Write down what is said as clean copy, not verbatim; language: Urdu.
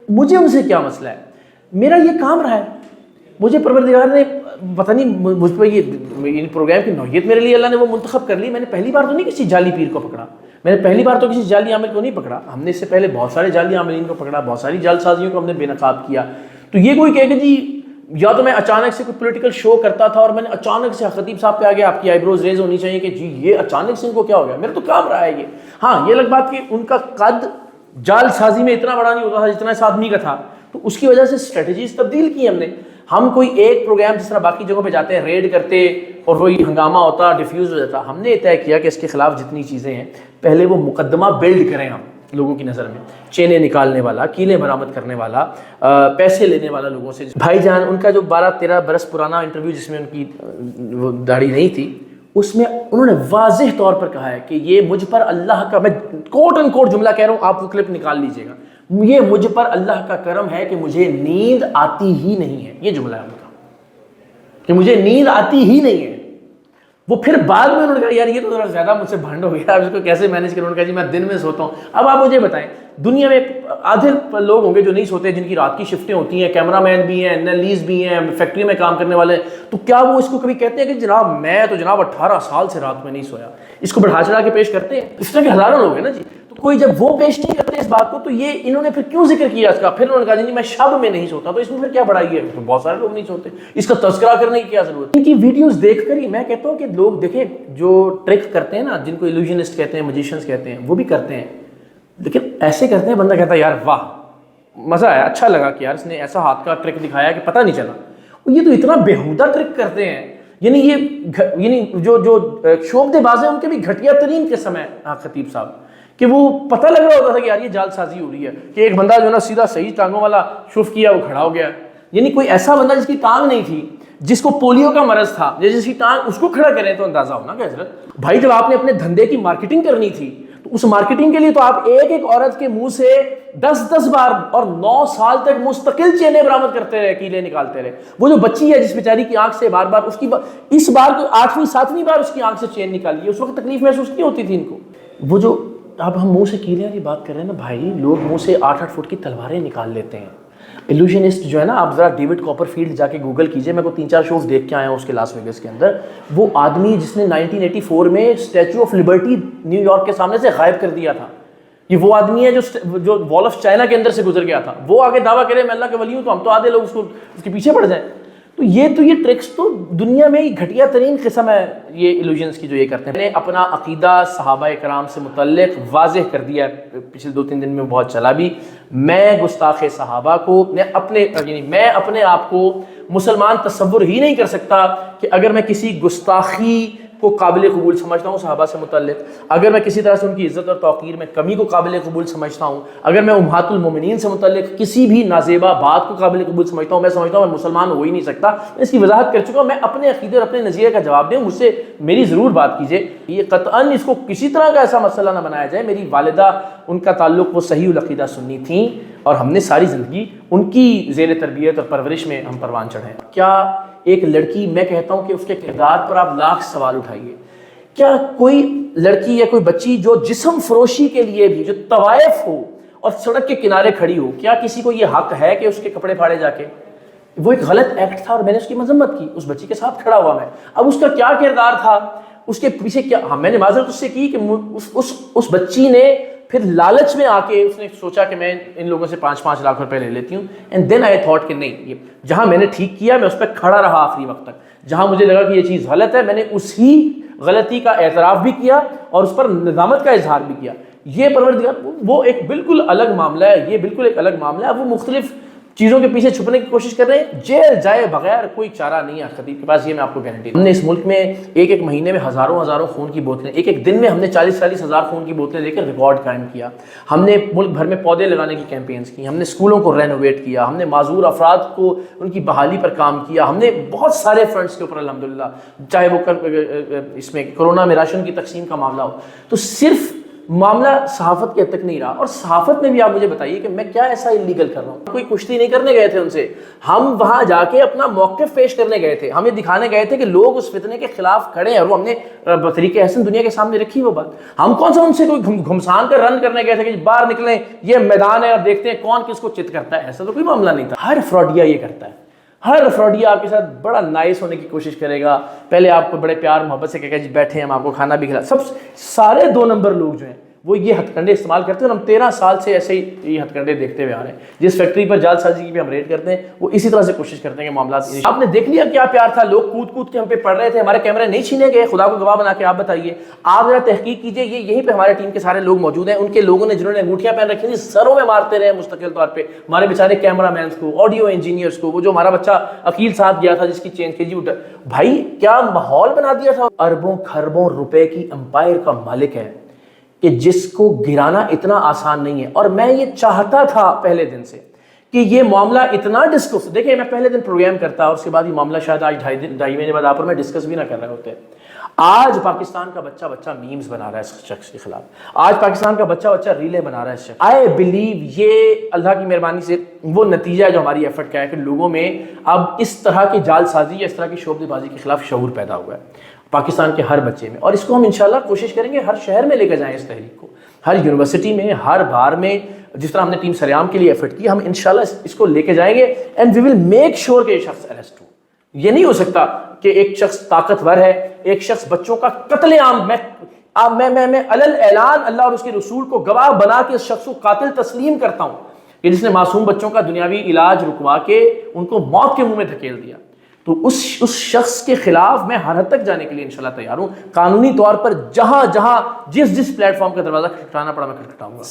مجھے ان سے کیا مسئلہ ہے؟ میرا یہ کام رہا ہے. مجھے پروردگار نے پتہ نہیں مجھ پہ یہ پروگرام کی نوعیت میرے لیے اللہ نے وہ منتخب کر لی. میں نے پہلی بار تو نہیں کسی جعلی پیر کو پکڑا, میں نے پہلی بار تو کسی جعلی عامل کو نہیں پکڑا. ہم نے اس سے پہلے بہت سارے جعلی عاملین کو پکڑا, بہت ساری جعل سازیوں کو ہم نے بے نقاب کیا. تو یہ کوئی کہے کہ جی یا تو میں اچانک سے کوئی پولیٹیکل شو کرتا تھا اور میں نے اچانک سے خطیب صاحب پہ آ گیا, آپ کی آئی بروز ریز ہونی چاہیے کہ جی یہ اچانک سے ان کو کیا ہو گیا. میرا تو کام رہا ہے یہ. ہاں یہ الگ بات کہ ان کا قد جال سازی میں اتنا بڑا نہیں ہوتا تھا جتنا اس آدمی کا تھا, تو اس کی وجہ سے اسٹریٹجیز تبدیل کی ہم نے. ہم کوئی ایک پروگرام جس طرح باقی جگہوں پہ جاتے ہیں ریڈ کرتے اور وہی ہنگامہ ہوتا ڈیفیوز ہو جاتا, ہم نے طے کیا کہ اس کے خلاف جتنی چیزیں ہیں پہلے وہ مقدمہ بلڈ کریں ہم لوگوں کی نظر میں. چینیں نکالنے والا, کیلیں برآمد کرنے والا, پیسے لینے والا لوگوں سے. بھائی جان ان کا جو 12-13 برس پرانا انٹرویو جس میں ان کی وہ داڑھی نہیں تھی, اس میں انہوں نے واضح طور پر کہا ہے کہ یہ مجھ پر اللہ کا, میں کوٹ ان کوٹ جملہ کہہ رہا ہوں, آپ وہ کلپ نکال لیجئے گا, یہ مجھ پر اللہ کا کرم ہے کہ مجھے نیند آتی ہی نہیں ہے. یہ جملہ ہے ان کا کہ مجھے نیند آتی ہی نہیں ہے. وہ پھر بعد میں انہوں نے کہا یار یہ تو ذرا زیادہ مجھ سے بھنڈ ہو گیا, آپ اس کو کیسے مینیج کریں. انہوں نے کہا جی میں دن میں سوتا ہوں. اب آپ مجھے بتائیں دنیا میں آدھے لوگ ہوں گے جو نہیں سوتے, جن کی رات کی شفٹیں ہوتی ہیں, کیمرہ مین بھی ہیں, NLEs بھی ہیں, فیکٹری میں کام کرنے والے, تو کیا وہ اس کو کبھی کہتے ہیں کہ جناب میں تو جناب 18 سال سے رات میں نہیں سویا؟ اس کو بڑھا چڑھا کے پیش کرتے ہیں. اس طرح کے ہزاروں لوگ ہیں نا جی. تو کوئی جب وہ پیش نہیں کرتے اس بات کو, تو یہ انہوں نے پھر کیوں ذکر کیا اس کا؟ پھر انہوں نے کہا جی میں شب میں نہیں سوتا, تو اس میں پھر کیا بڑائی ہے؟ بہت سارے لوگ نہیں سوتے, اس کا تذکرہ کرنے کی کیا ضرورت؟ ان کی ویڈیوز دیکھ کر ہی میں کہتا ہوں کہ لوگ دیکھیں جو ٹرک کرتے ہیں نا, جن کو ایلوژنسٹ کہتے ہیں, میجیشینز کہتے ہیں, وہ بھی کرتے ہیں, لیکن ایسے کرتے ہیں بندہ کہتا ہے یار واہ مزہ آیا, اچھا لگا کہ یار اس نے ایسا ہاتھ کا ٹرک دکھایا کہ پتہ نہیں چلا. یہ تو اتنا بےہودہ ٹرک کرتے ہیں, یعنی جو شعبدے باز ہیں ان کے بھی گھٹیا ترین قسم ہے خطیب صاحب, کہ وہ پتہ لگ رہا ہوتا تھا کہ یار یہ جال سازی ہو رہی ہے, کہ ایک بندہ جو نا سیدھا صحیح ٹانگوں والا شوف کیا وہ کھڑا ہو گیا. یعنی کوئی ایسا بندہ جس کی ٹانگ نہیں تھی, جس کو پولیو کا مرض تھا, جس کی ٹانگ, اس کو کھڑا کریں تو اندازہ ہونا کہ حضرت بھائی جب آپ نے اپنے دھندے کی مارکیٹنگ کرنی تھی, تو اس مارکیٹنگ کے لیے تو آپ ایک ایک عورت کے منہ سے 10 بار اور 9 سال تک مستقل چینیں برآمد کرتے رہے, کیلیں نکالتے رہے. وہ جو بچی ہے جس بیچاری کی آنکھ سے بار بار اس بار کو 8ویں 7ویں بار اس کی آنکھ سے چین نکالی ہے, اس وقت تکلیف محسوس نہیں ہوتی تھی ان کو. وہ جو اب ہم منہ سے کیلیں کی بات کر رہے ہیں نا بھائی, لوگ منہ سے 8-8 فٹ کی تلواریں نکال لیتے ہیں. ایلوژنسٹ جو ہے نا, آپ ذرا ڈیوڈ کاپر فیلڈ جا کے گوگل کیجئے, میں کو 3-4 شوز دیکھ کے آیا ہوں اس کے لاس ویگس کے اندر. وہ آدمی جس نے 1984 میں Statue of Liberty New York کے سامنے سے غائب کر دیا تھا, یہ وہ آدمی ہے جو وال آف چائنا کے اندر سے گزر گیا تھا. وہ آگے دعویٰ کرے میں اللہ کے ولی ہوں, تو ہم تو آدھے لوگ اس کے پیچھے پڑ جائیں. تو یہ ٹرکس تو دنیا میں ہی گھٹیا ترین قسم ہے یہ ایلوژنس کی جو یہ کرتے ہیں. میں نے اپنا عقیدہ صحابہ کرام سے متعلق واضح کر دیا ہے پچھلے 2-3 دن میں, بہت چلا بھی. میں گستاخ صحابہ کو, میں اپنے آپ کو مسلمان تصور ہی نہیں کر سکتا کہ اگر میں کسی گستاخی کو قابل قبول سمجھتا ہوں صحابہ سے متعلق, اگر میں کسی طرح سے ان کی عزت اور توقیر میں کمی کو قابل قبول سمجھتا ہوں, اگر میں امہات المومنین سے متعلق کسی بھی نازیبہ بات کو قابل قبول سمجھتا ہوں, میں سمجھتا ہوں میں مسلمان ہو ہی نہیں سکتا. میں اس کی وضاحت کر چکا ہوں. میں اپنے عقیدے اور اپنے نظریے کا جواب دیں, مجھ سے میری ضرور بات کیجیے. یہ قطعاً اس کو کسی طرح کا ایسا مسئلہ نہ بنایا جائے. میری والدہ, ان کا تعلق وہ صحیح العقیدہ سنی تھیں, اور ہم نے ساری زندگی ان کی زیر تربیت اور پرورش میں ہم پروان چڑھے. کیا ایک لڑکی, میں کہتا ہوں کہ اس کے کردار پر آپ لاکھ سوال اٹھائیے, کیا کوئی لڑکی یا کوئی بچی جو جسم فروشی کے لیے بھی جو طوائف ہو اور سڑک کے کنارے کھڑی ہو, کیا کسی کو یہ حق ہے کہ اس کے کپڑے پھاڑے جا کے؟ وہ ایک غلط ایکٹ تھا اور میں نے اس کی مذمت کی, اس بچی کے ساتھ کھڑا ہوا میں. اب اس کا کیا کردار تھا, اس کے پیچھے کیا, میں نے معذرت اس سے کی کہ اس بچی نے پھر لالچ میں آ کے اس نے سوچا کہ میں ان لوگوں سے 5-5 لاکھ روپے لے لیتی ہوں. اینڈ دین آئی تھاٹ کہ نہیں, جہاں میں نے ٹھیک کیا میں اس پہ کھڑا رہا آخری وقت تک. جہاں مجھے لگا کہ یہ چیز غلط ہے, میں نے اسی غلطی کا اعتراف بھی کیا اور اس پر ندامت کا اظہار بھی کیا. یہ پروردگار, وہ ایک بالکل الگ معاملہ ہے, یہ بالکل ایک الگ معاملہ ہے. وہ مختلف چیزوں کے پیچھے چھپنے کی کوشش کر رہے ہیں, جیل جائے بغیر کوئی چارہ نہیں ہے خطیب کے پاس, یہ میں آپ کو گارنٹی. ہم نے اس ملک میں ایک مہینے میں ہزاروں خون کی بوتلیں, ایک دن میں ہم نے 40 ہزار خون کی بوتلیں لے کر ریکارڈ قائم کیا. ہم نے ملک بھر میں پودے لگانے کی کیمپینز کی, ہم نے اسکولوں کو رینوویٹ کیا, ہم نے معذور افراد کو ان کی بحالی پر کام کیا, ہم نے بہت سارے فرنٹس کے اوپر الحمدللہ, چاہے وہ اس میں کورونا میں راشن کی تقسیم کا معاملہ ہو. تو صرف معاملہ صحافت کے حد تک نہیں رہا، اور صحافت میں بھی آپ مجھے بتائیے کہ میں کیا ایسا انلیگل کر رہا ہوں؟ کوئی کشتی نہیں کرنے گئے تھے ان سے، ہم وہاں جا کے اپنا موقف پیش کرنے گئے تھے، ہمیں دکھانے گئے تھے کہ لوگ اس فتنے کے خلاف کھڑے ہیں، اور وہ ہم نے بطریق احسن دنیا کے سامنے رکھی وہ بات۔ ہم کون سا ان سے کوئی گھمسان کر رن کرنے گئے تھے کہ باہر نکلیں یہ میدان ہے اور دیکھتے ہیں کون کس کو چت کرتا ہے، ایسا تو کوئی معاملہ نہیں تھا۔ ہر فراڈیا یہ کرتا ہے، ہر فراڈیا آپ کے ساتھ بڑا نائس ہونے کی کوشش کرے گا، پہلے آپ کو بڑے پیار محبت سے کہے گا جی بیٹھے ہم آپ کو کھانا بھی کھلا، سارے 2 نمبر لوگ جو ہیں وہ یہ ہتھ کنڈے استعمال کرتے ہیں، اور ہم 13 سال سے ایسے ہی یہ ہتھ کنڈے دیکھتے ہوئے آ رہے ہیں۔ جس فیکٹری پر جال سازی کی بھی ہم ریڈ کرتے ہیں وہ اسی طرح سے کوشش کرتے ہیں کہ معاملات آپ نے دیکھ لیا کیا پیار تھا، لوگ کود کود کے ہم پہ پڑ رہے تھے، ہمارے کیمرے نہیں چھینے گئے، خدا کو گواہ بنا کے آپ بتائیے، آپ ذرا تحقیق کیجئے، یہیں پہ ہمارے ٹیم کے سارے لوگ موجود ہیں، ان کے لوگوں نے جنہوں نے انگوٹھیاں پہن رکھی تھی سروں میں مارتے رہے مستقل طور پہ ہمارے بیچارے کیمرہ مینس کو، آڈیو انجینئرس کو، وہ جو ہمارا بچہ عقیل ساتھ گیا تھا جس کی چین کھینچی بھائی کیا ماحول بنا دیا تھا۔ اربوں خربوں روپے کی امپائر کا مالک ہے کہ جس کو گرانا اتنا آسان نہیں ہے، اور میں یہ چاہتا تھا پہلے دن سے کہ یہ معاملہ اتنا ڈسکس، دیکھیں میں پہلے دن پروگرام کرتا اور اس کے بعد یہ معاملہ شاید آج 2.5 مہینے بعد آپ اور میں ڈسکس بھی نہ کر رہے ہوتے۔ آج پاکستان کا بچہ میمز بنا رہا ہے اس شخص کے خلاف، آج پاکستان کا بچہ ریلیں بنا رہا ہے اس شخص۔ آئی بلیو یہ اللہ کی مہربانی سے وہ نتیجہ ہے جو ہماری ایفرٹ کا ہے کہ لوگوں میں اب اس طرح کی جال سازی یا اس طرح کی شعبدے بازی کے خلاف شعور پیدا ہوا ہے پاکستان کے ہر بچے میں، اور اس کو ہم انشاءاللہ کوشش کریں گے ہر شہر میں لے کے جائیں اس تحریک کو، ہر یونیورسٹی میں، ہر بار میں، جس طرح ہم نے ٹیم سریام کے لیے ایفرٹ کی، ہم انشاءاللہ اس کو لے کے جائیں گے، and we will make sure کہ یہ شخص اریسٹ ہو۔ یہ نہیں ہو سکتا کہ ایک شخص طاقتور ہے، ایک شخص بچوں کا قتل عام، میں علل اعلان اللہ اور اس کے رسول کو گواہ بنا کے اس شخص کو قاتل تسلیم کرتا ہوں کہ جس نے معصوم بچوں کا دنیاوی علاج رکوا کے ان کو موت کے منہ میں دھکیل دیا۔ تو اس شخص کے خلاف میں ہر حد تک جانے کے لیے انشاءاللہ تیار ہوں، قانونی طور پر جہاں جس پلیٹ فارم کا دروازہ کھٹکھٹانا پڑا میں کھٹکھٹاؤں گا۔